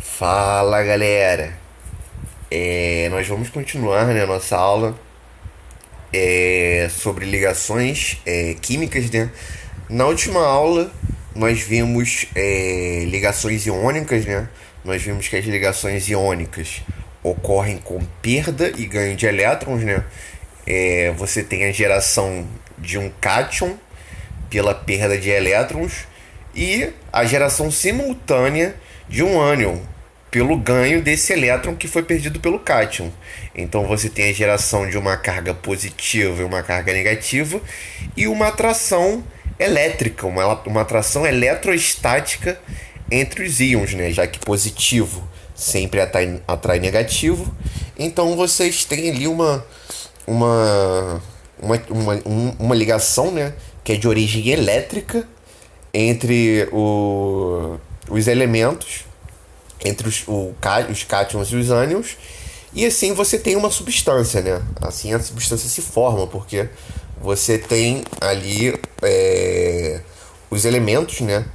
Fala galera, nós vamos continuar, né, a nossa aula sobre ligações químicas, né? Na última aula nós vimos ligações iônicas, né? Nós vimos que as ligações iônicas ocorrem com perda e ganho de elétrons, né? Você tem a geração de um cátion pela perda de elétrons e a geração simultânea de um ânion pelo ganho desse elétron que foi perdido pelo cátion. Então você tem a geração de uma carga positiva e uma carga negativa e uma atração elétrica, uma atração eletrostática entre os íons, né? Já que positivo sempre atrai negativo, então vocês têm ali uma, uma ligação, né, que é de origem elétrica entre os elementos, entre os cátions e os ânions, e assim você tem uma substância, né? Assim a substância se forma, porque você tem ali os elementos, né?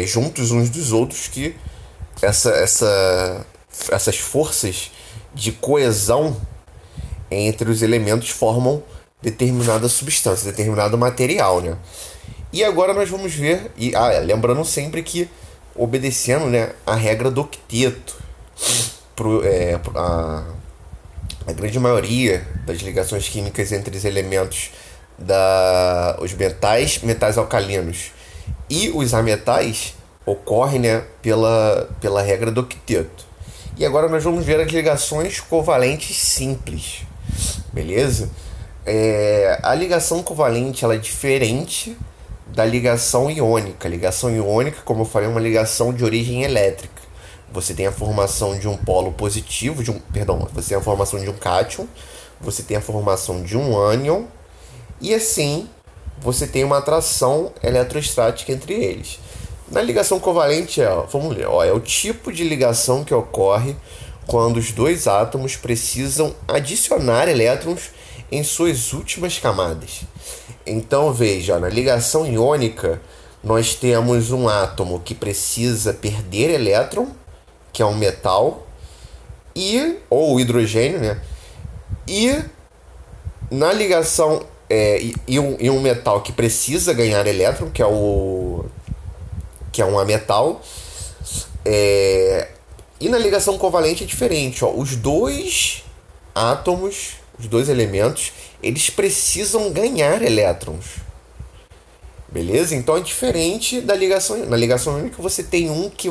Juntos uns dos outros, que essas forças de coesão entre os elementos formam determinada substância, determinado material, né? E agora nós vamos ver, lembrando sempre que obedecendo, né, a regra do octeto, a grande maioria das ligações químicas entre os elementos os metais alcalinos e os ametais ocorre, né, pela regra do octeto. E agora nós vamos ver as ligações covalentes simples, beleza? A ligação covalente ela é diferente da ligação iônica. A ligação iônica, como eu falei, é uma ligação de origem elétrica. Você tem a formação de um polo positivo, você tem a formação de um cátion, você tem a formação de um ânion, e assim você tem uma atração eletrostática entre eles. Na ligação covalente, vamos ler, é o tipo de ligação que ocorre quando os dois átomos precisam adicionar elétrons em suas últimas camadas. Então veja, na ligação iônica nós temos um átomo que precisa perder elétron, que é um metal, ou hidrogênio, né? E na ligação um metal que precisa ganhar elétron, que é um ametal. E na ligação covalente é diferente, os dois átomos, os dois elementos, eles precisam ganhar elétrons. Beleza? Então é diferente da ligação. Na ligação única você tem um que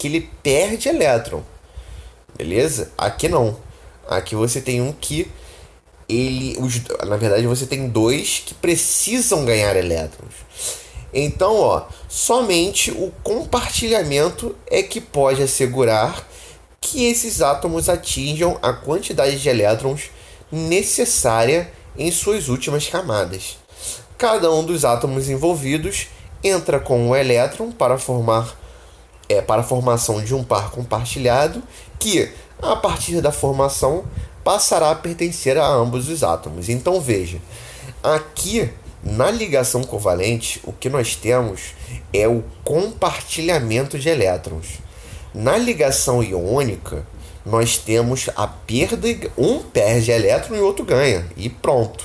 ele perde elétron. Beleza? Aqui não. Aqui você tem um que na verdade você tem dois que precisam ganhar elétrons. Então, somente o compartilhamento é que pode assegurar que esses átomos atinjam a quantidade de elétrons necessária em suas últimas camadas. Cada um dos átomos envolvidos entra com um elétron para a formação de um par compartilhado, que, a partir da formação, passará a pertencer a ambos os átomos. Então veja, aqui na ligação covalente, o que nós temos é o compartilhamento de elétrons. Na ligação iônica, nós temos a perda, um perde elétron e o outro ganha, e pronto.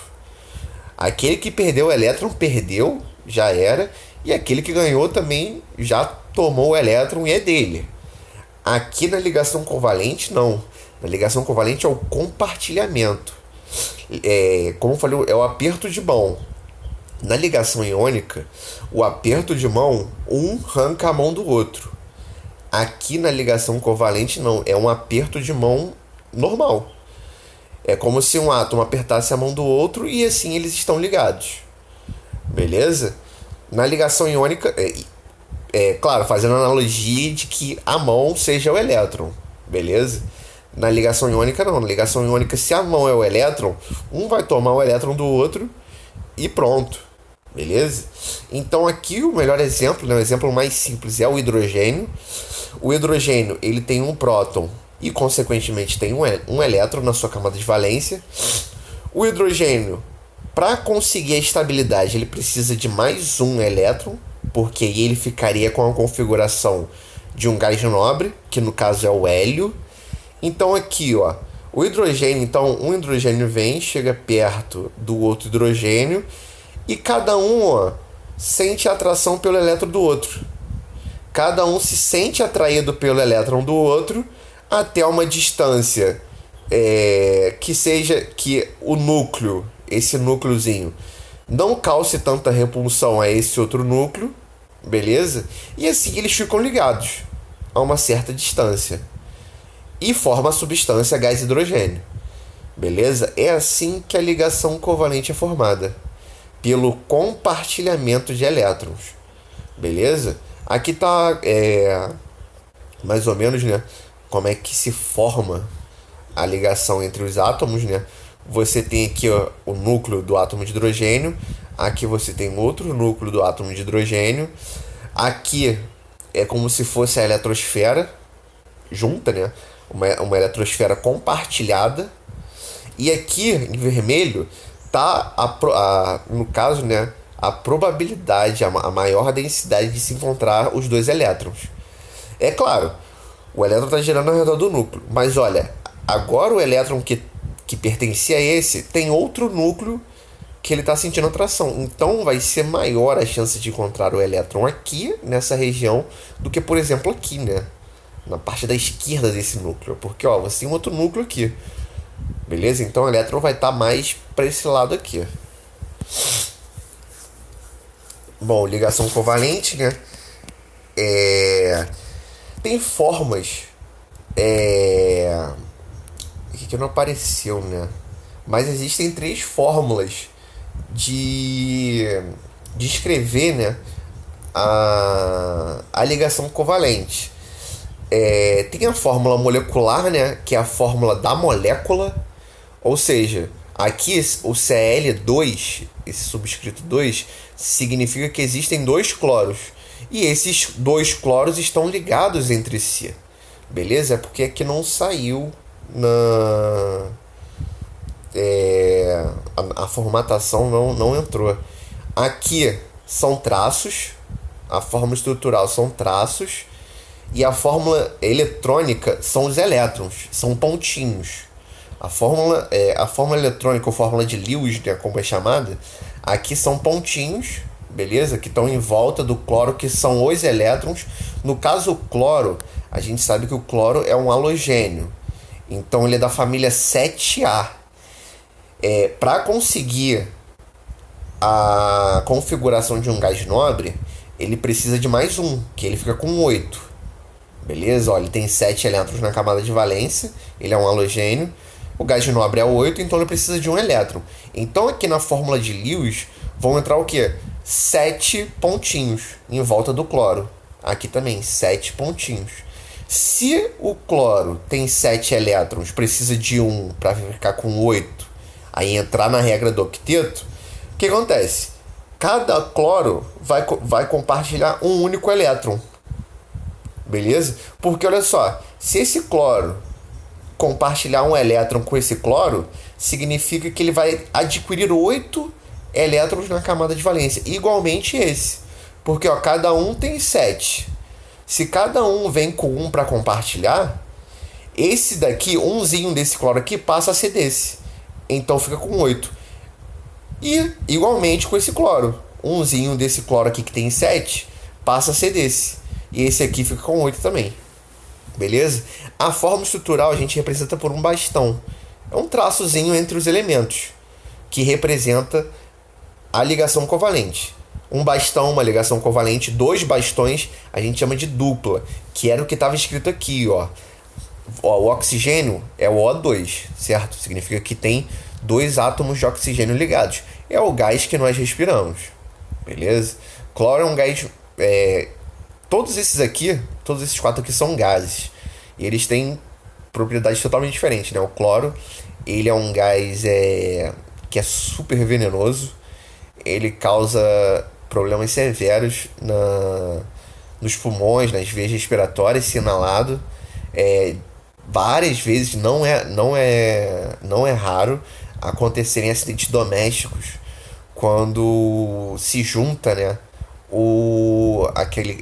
Aquele que perdeu o elétron, perdeu, já era, e aquele que ganhou também já tomou o elétron e é dele. Aqui na ligação covalente, não. Na ligação covalente é o compartilhamento. Como eu falei, é o aperto de mão. Na ligação iônica, o aperto de mão, um arranca a mão do outro. Aqui na ligação covalente, não. É um aperto de mão normal. É como se um átomo apertasse a mão do outro e assim eles estão ligados. Beleza? Na ligação iônica, claro, fazendo analogia de que a mão seja o elétron. Beleza? Na ligação iônica, não. Na ligação iônica, se a mão é o elétron, um vai tomar o elétron do outro e pronto. Beleza? Então aqui o melhor exemplo, né, o exemplo mais simples é o hidrogênio. O hidrogênio ele tem um próton e consequentemente tem um elétron na sua camada de valência. O hidrogênio, para conseguir a estabilidade, ele precisa de mais um elétron, porque ele ficaria com a configuração de um gás nobre, que no caso é o hélio. Então aqui, ó, o hidrogênio, então um hidrogênio vem, chega perto do outro hidrogênio e cada um, ó, sente a atração pelo elétron do outro. Cada um se sente atraído pelo elétron do outro até uma distância que seja que o núcleo, esse núcleozinho, não cause tanta repulsão a esse outro núcleo, beleza? E assim eles ficam ligados a uma certa distância e forma a substância gás hidrogênio, beleza? É assim que a ligação covalente é formada, pelo compartilhamento de elétrons, beleza? Aqui tá mais ou menos, né, como é que se forma a ligação entre os átomos, né? Você tem aqui, ó, o núcleo do átomo de hidrogênio, aqui você tem outro núcleo do átomo de hidrogênio, aqui é como se fosse a eletrosfera junta, né? Uma eletrosfera compartilhada, e aqui em vermelho tá no caso, né, a probabilidade, a maior densidade de se encontrar os dois elétrons. É claro, o elétron está girando ao redor do núcleo, mas olha, agora o elétron que pertencia a esse tem outro núcleo que ele está sentindo atração. Então vai ser maior a chance de encontrar o elétron aqui, nessa região, do que, por exemplo, aqui, né? Na parte da esquerda desse núcleo. Porque, ó, você tem um outro núcleo aqui. Beleza? Então o elétron vai estar mais para esse lado aqui. Bom, ligação covalente, né? Tem formas que não apareceu, né? Mas existem 3 fórmulas de escrever, né, a ligação covalente. Tem a fórmula molecular, né, que é a fórmula da molécula, ou seja, aqui o Cl2, esse subscrito 2, significa que existem 2 cloros, e esses 2 cloros estão ligados entre si, beleza? É porque aqui não saiu a formatação não entrou. Aqui são traços, a fórmula estrutural são traços, e a fórmula eletrônica são os elétrons, são pontinhos. A fórmula eletrônica, ou fórmula de Lewis, né, como é chamada, aqui são pontinhos, beleza? Que estão em volta do cloro, que são os elétrons. No caso, o cloro, a gente sabe que o cloro é um halogênio, então ele é da família 7A. Para conseguir a configuração de um gás nobre, ele precisa de mais um, que ele fica com 8. Beleza? Ó, ele tem 7 elétrons na camada de valência, ele é um halogênio. O gás nobre é 8, então ele precisa de um elétron. Então aqui na fórmula de Lewis vão entrar o quê? 7 pontinhos em volta do cloro. Aqui também, 7 pontinhos. Se o cloro tem 7 elétrons, precisa de um para ficar com 8, aí entrar na regra do octeto, o que acontece? Cada cloro vai compartilhar um único elétron. Beleza? Porque olha só, se esse cloro compartilhar um elétron com esse cloro, significa que ele vai adquirir 8 elétrons na camada de valência. Igualmente esse. Porque ó, cada um tem 7. Se cada um vem com 1 para compartilhar, esse daqui, umzinho desse cloro aqui, passa a ser desse. Então fica com 8. E igualmente com esse cloro. Umzinho desse cloro aqui que tem 7, passa a ser desse. E esse aqui fica com 8 também. Beleza? A forma estrutural a gente representa por um bastão. É um traçozinho entre os elementos, que representa a ligação covalente. Um bastão, uma ligação covalente, 2 bastões, a gente chama de dupla, que era o que estava escrito aqui, ó. O oxigênio é o O2, certo? Significa que tem 2 átomos de oxigênio ligados. É o gás que nós respiramos, beleza? Cloro é um gás... todos esses 4 aqui são gases. E eles têm propriedades totalmente diferentes, né? O cloro, ele é um gás que é super venenoso. Ele causa problemas severos nos pulmões, nas veias respiratórias, se inalado. Várias vezes, não é raro acontecerem acidentes domésticos quando se junta, né,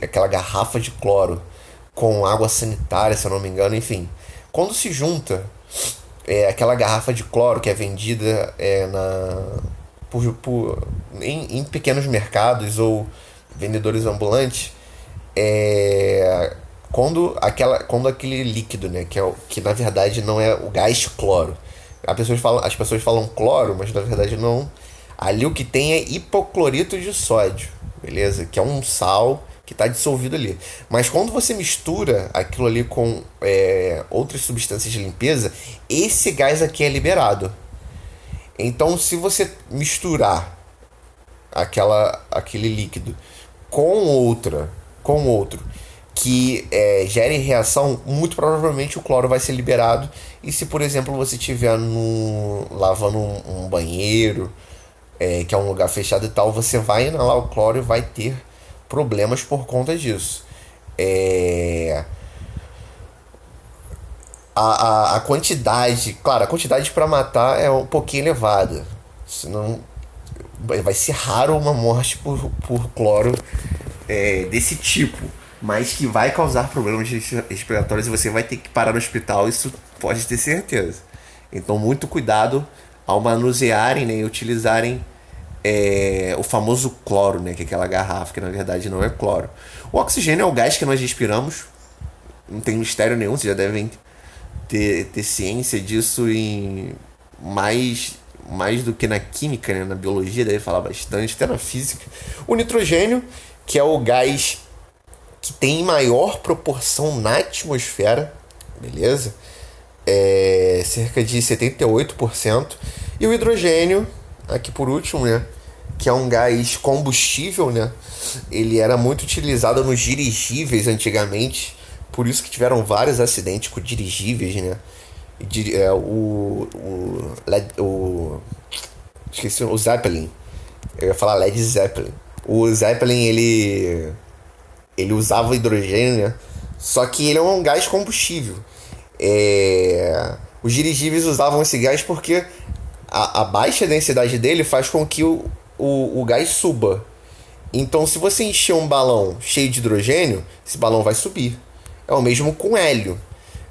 aquela garrafa de cloro com água sanitária, se eu não me engano, enfim. Quando se junta aquela garrafa de cloro que é vendida em pequenos mercados ou vendedores ambulantes, é, quando aquele líquido, né, que na verdade não é o gás cloro. As pessoas falam cloro, mas na verdade não. Ali o que tem é hipoclorito de sódio, beleza? Que é um sal que está dissolvido ali. Mas quando você mistura aquilo ali com outras substâncias de limpeza, esse gás aqui é liberado. Então, se você misturar aquele líquido com com outro que gere reação, muito provavelmente o cloro vai ser liberado. E se, por exemplo, você estiver lavando um banheiro, que é um lugar fechado e tal, você vai inalar o cloro e vai ter problemas por conta disso. É, a quantidade, claro, a quantidade para matar é um pouquinho elevada. Senão vai ser raro uma morte por cloro desse tipo, mas que vai causar problemas respiratórios e você vai ter que parar no hospital, isso pode ter certeza. Então, muito cuidado ao manusearem, né, e utilizarem o famoso cloro, né, que é aquela garrafa, que na verdade não é cloro. O oxigênio é o gás que nós respiramos, não tem mistério nenhum, vocês já devem ter ciência disso em mais do que na química, né? Na biologia deve falar bastante, até na física. O nitrogênio, que é o gás que tem maior proporção na atmosfera, beleza? Cerca de 78%. E o hidrogênio, aqui por último, né? Que é um gás combustível, né? Ele era muito utilizado nos dirigíveis antigamente, por isso que tiveram vários acidentes com dirigíveis, né? Esqueci o Zeppelin. Eu ia falar Led Zeppelin. O Zeppelin, ele usava hidrogênio, né? Só que ele é um gás combustível. Os dirigíveis usavam esse gás porque a baixa densidade dele faz com que o gás suba. Então, se você encher um balão cheio de hidrogênio, esse balão vai subir. É o mesmo com hélio.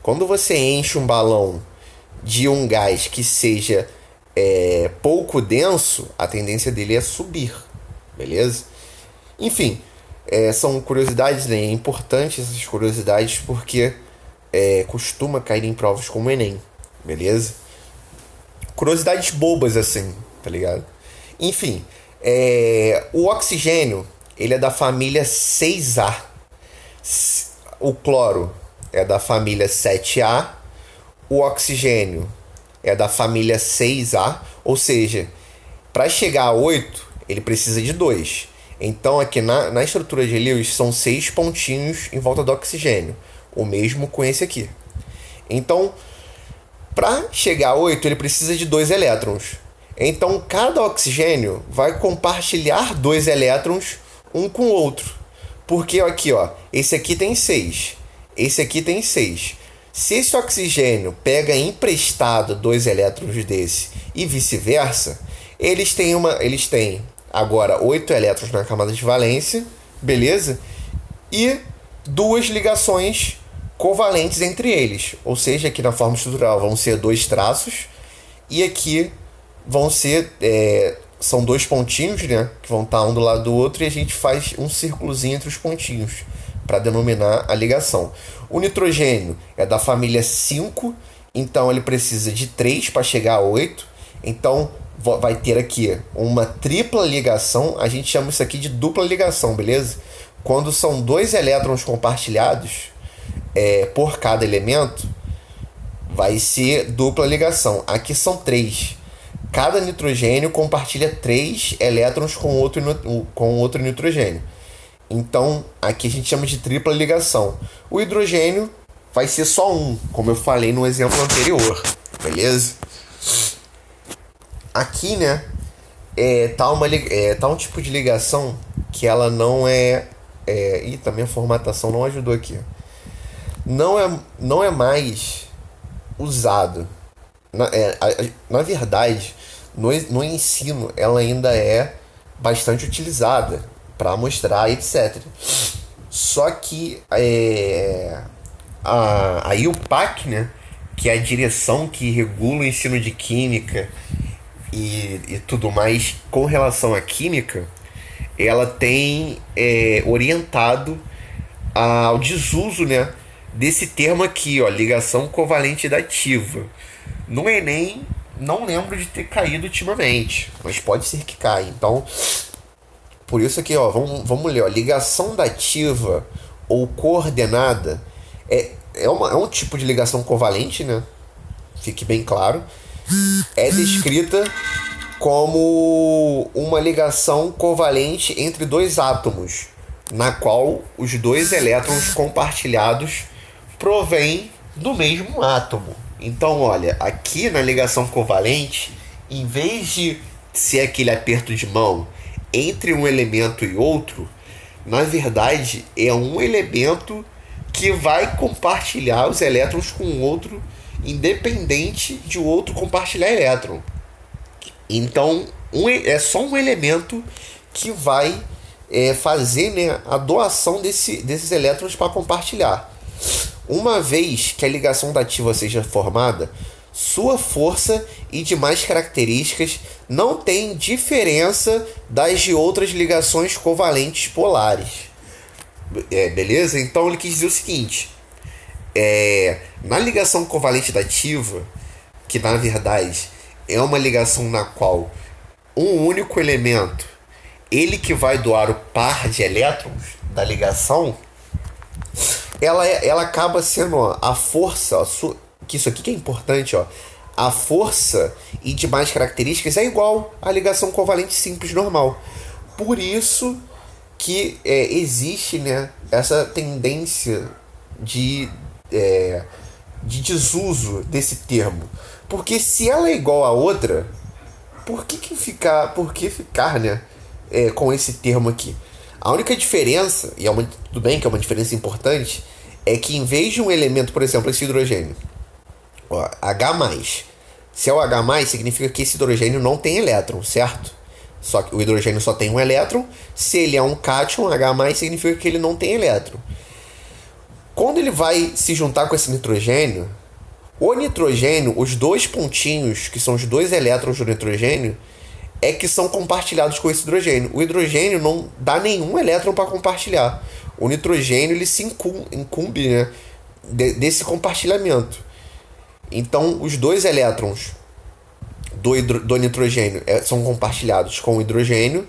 Quando você enche um balão de um gás que seja pouco denso, a tendência dele é subir, beleza? Enfim, são curiosidades, né? É importante essas curiosidades porque costuma cair em provas como o Enem, beleza? Curiosidades bobas assim, tá ligado? Enfim, o oxigênio, ele é da família 6A. O cloro é da família 7A. O oxigênio é da família 6A. Ou seja, para chegar a 8, ele precisa de 2. Então, aqui na estrutura de Lewis, são 6 pontinhos em volta do oxigênio. O mesmo com esse aqui. Então, para chegar a 8, ele precisa de 2 elétrons. Então, cada oxigênio vai compartilhar 2 elétrons um com o outro. Porque aqui, ó, esse aqui tem 6, esse aqui tem 6. Se esse oxigênio pega emprestado 2 elétrons desse e vice-versa, eles têm agora 8 elétrons na camada de valência, beleza? E 2 ligações covalentes entre eles. Ou seja, aqui na forma estrutural vão ser 2 traços e aqui vão ser são 2 pontinhos, né, que vão estar um do lado do outro, e a gente faz um círculozinho entre os pontinhos para denominar a ligação. O nitrogênio é da família 5, então ele precisa de 3 para chegar a 8. Então vai ter aqui uma tripla ligação, a gente chama isso aqui de dupla ligação, beleza? Quando são 2 elétrons compartilhados por cada elemento, vai ser dupla ligação. Aqui são 3. Cada nitrogênio compartilha 3 elétrons com outro nitrogênio. Então, aqui a gente chama de tripla ligação. O hidrogênio vai ser só um, como eu falei no exemplo anterior, beleza? Aqui, né, tá um tipo de ligação que ela não e também a formatação não ajudou aqui. Não é mais usado. Na verdade, no ensino, ela ainda é bastante utilizada para mostrar, etc. Só que a IUPAC, né, que é a direção que regula o ensino de química e tudo mais com relação à química, ela tem orientado ao desuso, né, desse termo aqui, ó, ligação covalente dativa. No Enem, não lembro de ter caído ultimamente, mas pode ser que caia. Então, por isso aqui, ó, vamos ler, ó, ligação dativa ou coordenada é um tipo de ligação covalente, né? Fique bem claro. É descrita como uma ligação covalente entre dois átomos, na qual os dois elétrons compartilhados provêm do mesmo átomo. Então, olha, aqui na ligação covalente, em vez de ser aquele aperto de mão entre um elemento e outro, na verdade é um elemento que vai compartilhar os elétrons com o outro, independente de o outro compartilhar elétron. Então, é só um elemento que vai fazer, né, a doação desses elétrons para compartilhar. Uma vez que a ligação dativa seja formada, sua força e demais características não têm diferença das de outras ligações covalentes polares. Beleza? Então ele quis dizer o seguinte: na ligação covalente dativa, que na verdade é uma ligação na qual um único elemento, ele que vai doar o par de elétrons da ligação, ela acaba sendo, ó, a força, ó, que isso aqui que é importante, ó, a força e demais características é igual à ligação covalente simples normal. Por isso que existe, né, essa tendência de desuso desse termo. Porque se ela é igual a outra, por que ficar, né, com esse termo aqui? A única diferença, e tudo bem que é uma diferença importante, é que em vez de um elemento, por exemplo, esse hidrogênio, ó, H+, se é o H+, significa que esse hidrogênio não tem elétron, certo? Só que o hidrogênio só tem um elétron. Se ele é um cátion, H+, significa que ele não tem elétron. Quando ele vai se juntar com esse nitrogênio, o nitrogênio, os dois pontinhos, que são os dois elétrons do nitrogênio, é que são compartilhados com esse hidrogênio. O hidrogênio não dá nenhum elétron para compartilhar. O nitrogênio, ele se incumbe, né, desse compartilhamento. Então, os dois elétrons do nitrogênio são compartilhados com o hidrogênio,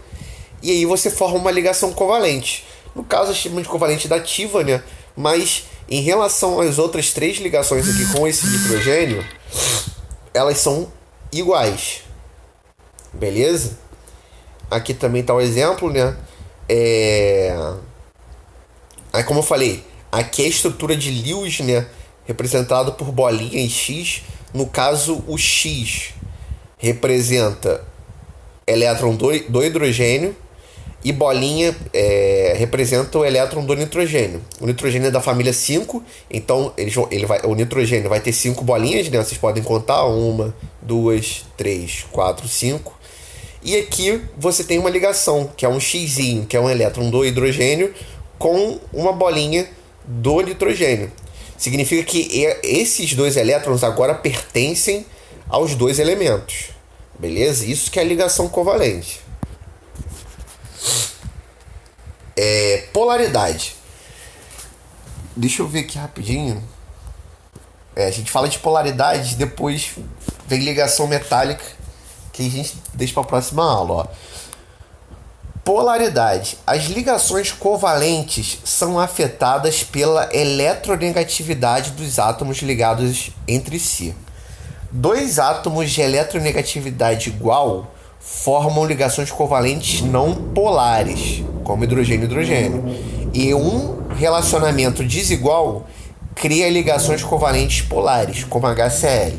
e aí você forma uma ligação covalente. No caso, chamamos de covalente dativa, né? Mas em relação às outras três ligações aqui com esse nitrogênio, elas são iguais. Beleza? Aqui também está o exemplo, né? Aí, como eu falei, aqui é a estrutura de Lewis, né, representado por bolinha e X. No caso, o X representa elétron do hidrogênio e bolinha representa o elétron do nitrogênio. O nitrogênio é da família 5, então o nitrogênio vai ter 5 bolinhas, né? Vocês podem contar: 1, 2, 3, 4, 5. E aqui você tem uma ligação, que é um Xzinho, que é um elétron do hidrogênio com uma bolinha do nitrogênio. Significa que esses dois elétrons agora pertencem aos dois elementos. Beleza? Isso que é a ligação covalente. Polaridade. Deixa eu ver aqui rapidinho. A gente fala de polaridade, depois vem ligação metálica, que a gente deixa para a próxima aula. Ó. Polaridade. As ligações covalentes são afetadas pela eletronegatividade dos átomos ligados entre si. Dois átomos de eletronegatividade igual formam ligações covalentes não polares, como hidrogênio e hidrogênio. E um relacionamento desigual cria ligações covalentes polares, como HCl.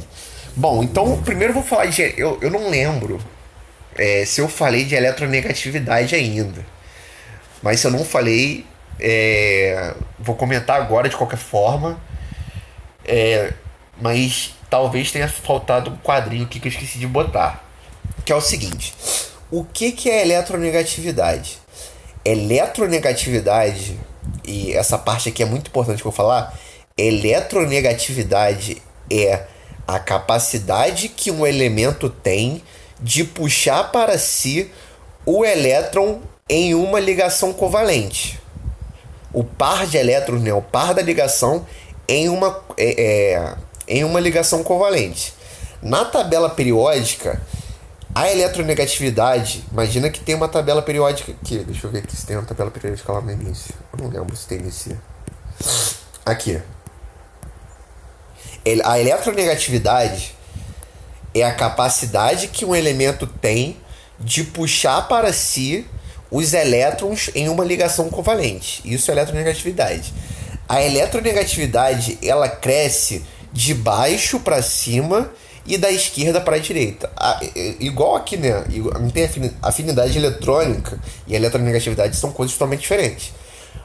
Bom, então primeiro eu vou falar de... Eu não lembro se eu falei de eletronegatividade ainda. Mas se eu não falei, vou comentar agora de qualquer forma. Mas talvez tenha faltado um quadrinho aqui que eu esqueci de botar. Que é o seguinte: o que é eletronegatividade? Eletronegatividade e essa parte aqui é muito importante que eu vou falar, eletronegatividade é a capacidade que um elemento tem de puxar para si o elétron em uma ligação covalente. O par de elétrons, né, o par da ligação em uma ligação covalente. Na tabela periódica, a eletronegatividade, imagina que tem uma tabela periódica aqui. Deixa eu ver aqui se tem uma tabela periódica lá no início. Eu não lembro se tem nesse. Aqui. A eletronegatividade é a capacidade que um elemento tem de puxar para si os elétrons em uma ligação covalente. Isso é eletronegatividade. A eletronegatividade, ela cresce de baixo para cima e da esquerda para a direita. Igual aqui, né? Não tem afinidade eletrônica e eletronegatividade são coisas totalmente diferentes.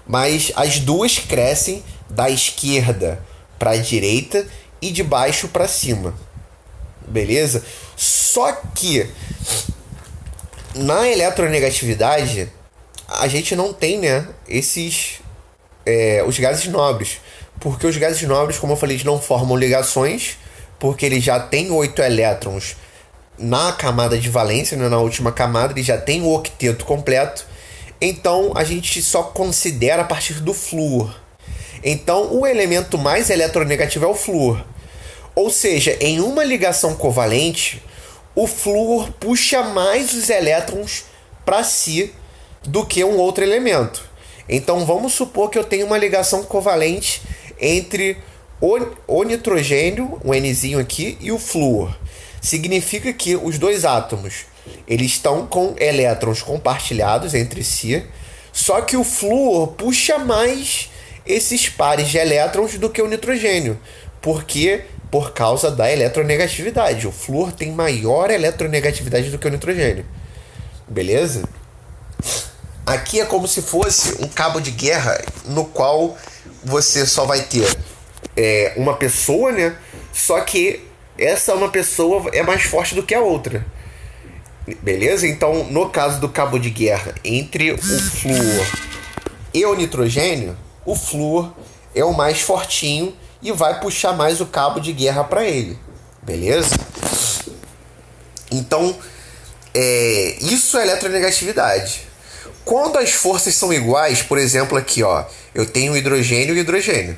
Mas as duas crescem da esquerda para a direita e de baixo para cima. Beleza? Só que na eletronegatividade a gente não tem, né, os gases nobres. Porque os gases nobres, como eu falei, eles não formam ligações, porque ele já tem 8 elétrons na camada de valência, né? Na última camada, ele já tem o octeto completo. Então, a gente só considera a partir do flúor. Então, o elemento mais eletronegativo é o flúor. Ou seja, em uma ligação covalente, o flúor puxa mais os elétrons para si do que um outro elemento. Então, vamos supor que eu tenho uma ligação covalente entre o nitrogênio, o Nzinho aqui, e o flúor. Significa que os dois átomos eles estão com elétrons compartilhados entre si, só que o flúor puxa mais esses pares de elétrons do que o nitrogênio. Porque por causa da eletronegatividade. O flúor tem maior eletronegatividade do que o nitrogênio. Beleza? Aqui é como se fosse um cabo de guerra no qual você só vai ter uma pessoa, né? Só que essa uma pessoa é mais forte do que a outra. Beleza? Então, no caso do cabo de guerra entre o flúor e o nitrogênio, o flúor é o mais fortinho e vai puxar mais o cabo de guerra para ele. Beleza? Então, isso é eletronegatividade. Quando as forças são iguais, por exemplo, aqui, ó, eu tenho hidrogênio e hidrogênio.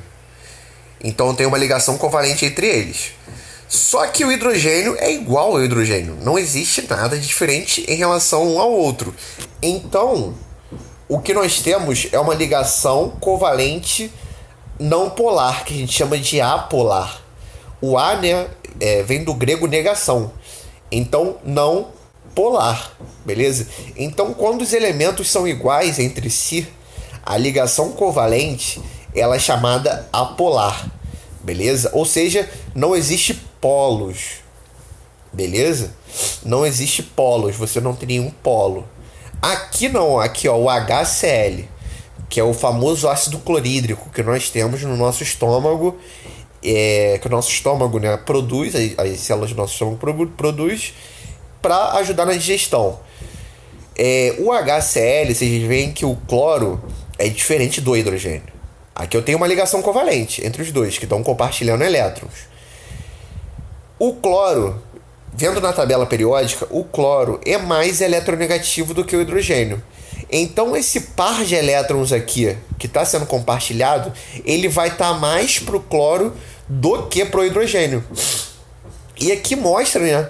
Então, eu tenho uma ligação covalente entre eles. Só que o hidrogênio é igual ao hidrogênio. Não existe nada diferente em relação um ao outro. Então, o que nós temos é uma ligação covalente não polar, que a gente chama de apolar. O A, né, vem do grego negação. Então, não polar, beleza? Então, quando os elementos são iguais entre si, a ligação covalente ela é chamada apolar, beleza? Ou seja, não existe polos, beleza? Não existe polos, você não tem nenhum polo. Aqui não, aqui ó, o HCl, que é o famoso ácido clorídrico que nós temos no nosso estômago, que o nosso estômago, né, produz, as células do nosso estômago produz para ajudar na digestão. O HCl, vocês veem que o cloro é diferente do hidrogênio. Aqui eu tenho uma ligação covalente entre os dois, que estão compartilhando elétrons. O cloro, vendo na tabela periódica, o cloro é mais eletronegativo do que o hidrogênio. Então esse par de elétrons aqui, que está sendo compartilhado, ele vai estar mais para o cloro do que para o hidrogênio. E aqui mostra, né,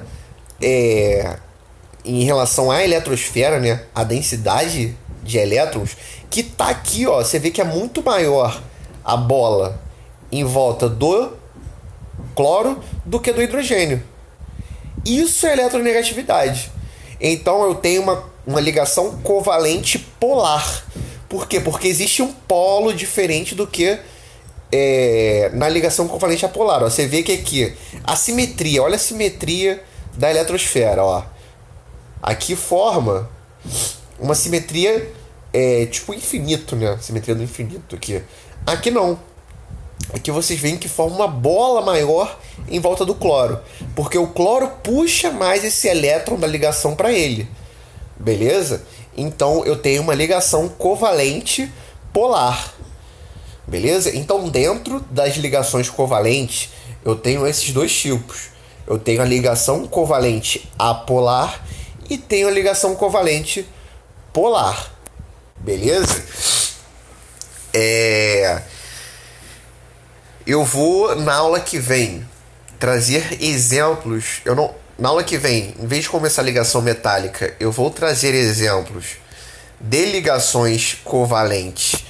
em relação à eletrosfera, né, a densidade de elétrons, que tá aqui, ó, você vê que é muito maior a bola em volta do cloro do que do hidrogênio. Isso é eletronegatividade. Então eu tenho uma ligação covalente polar. Por quê? Porque existe um polo diferente do que na ligação covalente apolar. Ó, você vê que aqui a simetria, olha a simetria da eletrosfera, ó. Aqui forma uma simetria tipo infinito, né? Simetria do infinito aqui. Aqui não. Aqui vocês veem que forma uma bola maior em volta do cloro, porque o cloro puxa mais esse elétron da ligação para ele. Beleza? Então eu tenho uma ligação covalente polar. Beleza? Então, dentro das ligações covalentes, eu tenho esses dois tipos. Eu tenho a ligação covalente apolar e tenho a ligação covalente polar. Beleza? Eu vou, na aula que vem, trazer exemplos. Eu não, na aula que vem, em vez de começar a ligação metálica, eu vou trazer exemplos de ligações covalentes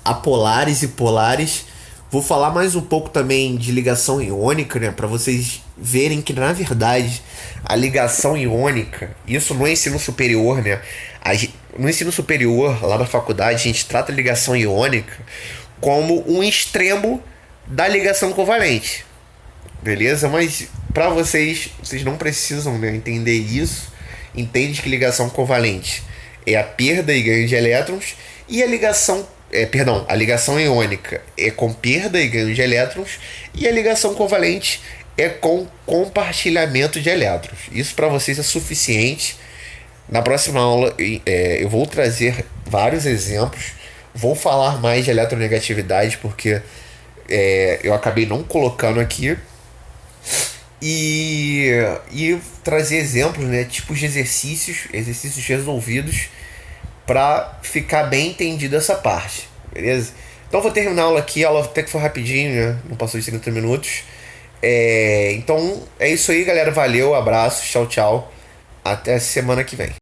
apolares e polares. Vou falar mais um pouco também de ligação iônica, né, para vocês verem que na verdade a ligação iônica, isso no ensino superior, né, no ensino superior, lá na faculdade, a gente trata a ligação iônica como um extremo da ligação covalente. Beleza? Mas para vocês não precisam, né, entender isso. Entende que ligação covalente é a perda e ganho de elétrons e a ligação iônica é com perda e ganho de elétrons e a ligação covalente é com compartilhamento de elétrons. Isso para vocês é suficiente. Na próxima aula eu vou trazer vários exemplos. Vou falar mais de eletronegatividade porque eu acabei não colocando aqui. E trazer exemplos, né, tipos de exercícios resolvidos para ficar bem entendido essa parte, beleza? Então vou terminar a aula aqui, a aula até que foi rapidinho, né? Não passou de 30 minutos. Então é isso aí, galera. Valeu, abraço, tchau, tchau. Até semana que vem.